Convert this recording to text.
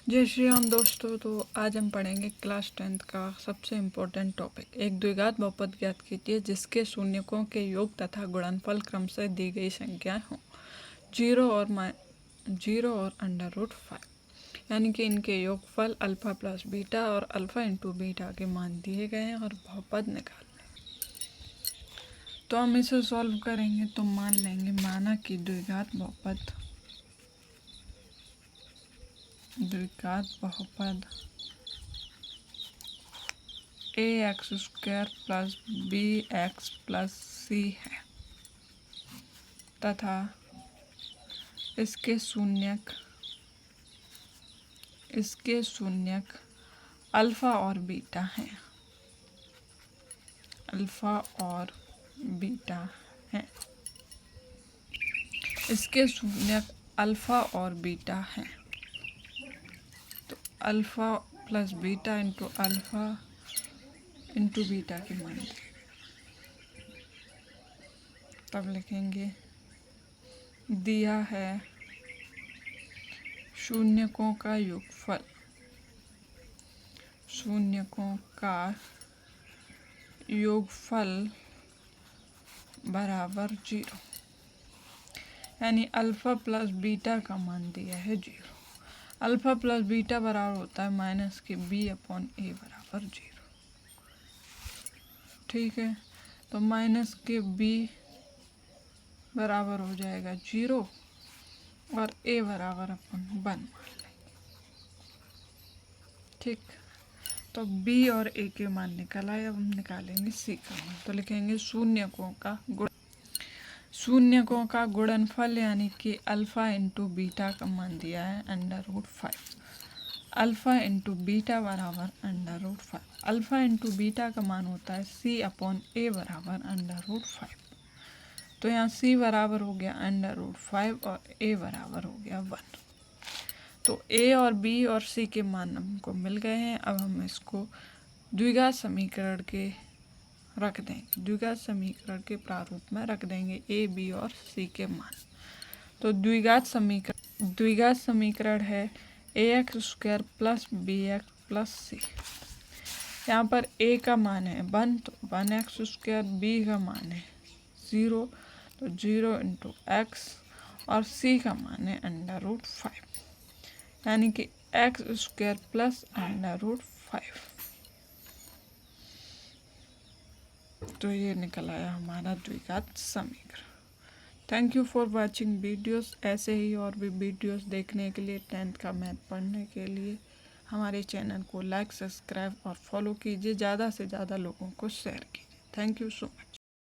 जय श्री राम दोस्तों। तो आज हम पढ़ेंगे क्लास 10th का सबसे इम्पोर्टेंट टॉपिक, एक द्विघात बहुपद ज्ञात कीजिए जिसके शून्यकों के योग तथा गुणनफल क्रमशः दी गई संख्याएं हों, 0 और √5, यानी कि इनके योगफल अल्फा प्लस बीटा और अल्फा इंटू बीटा के मान दिए गए हैं और बहुपद निकालने। तो हम इसे सॉल्व करेंगे तो मान लेंगे, माना कि द्विघात बहुपद ax² plus bx plus c है तथा इसके शून्यक अल्फा और बीटा हैं। इसके शून्यक अल्फा और बीटा हैं। तो alpha plus beta into alpha into beta के मान तब लिखेंगे, दिया है शून्यकों का योगफल बराबर 0, यानी अल्फा प्लस बीटा का मान दिया है 0। अल्फा प्लस बीटा बराबर होता है माइनस के b/a बराबर 0। ठीक है, तो माइनस के b बराबर हो जाएगा 0 और a बराबर अपन 1 मान लेंगे। ठीक, तो b और a के मान निकल आए। अब हम निकालेंगे c का मान। तो लिखेंगे शून्यकों का गुणनफल, यानी कि अल्फा इंटू बीटा का मान दिया है √5। अल्फा इंटू बीटा बराबर √5। अल्फा इंटू बीटा का मान होता है c/a बराबर √5। तो यहाँ c बराबर हो गया √5 और a बराबर हो गया 1। तो a और b और c के मान हमको मिल गए हैं। अब हम इसको द्विघात समीकरण के द्विघात समीकरण के प्रारूप में रख देंगे, a, b और c के मान। तो द्विघात समीकरण है ax² plus bx plus c। यहाँ पर a का मान है 1, तो 1x², b का मान है 0, तो 0 इंटू x, और c का मान है √5, यानी कि x² प्लस √5। तो ये निकल आया हमारा द्विघात समीकरण। Thank you for watching videos. ऐसे ही और भी वीडियोस देखने के लिए, 10th का मैथ पढ़ने के लिए हमारे चैनल को लाइक, सब्सक्राइब और फॉलो कीजिए। ज़्यादा से ज़्यादा लोगों को शेयर कीजिए। Thank you so much.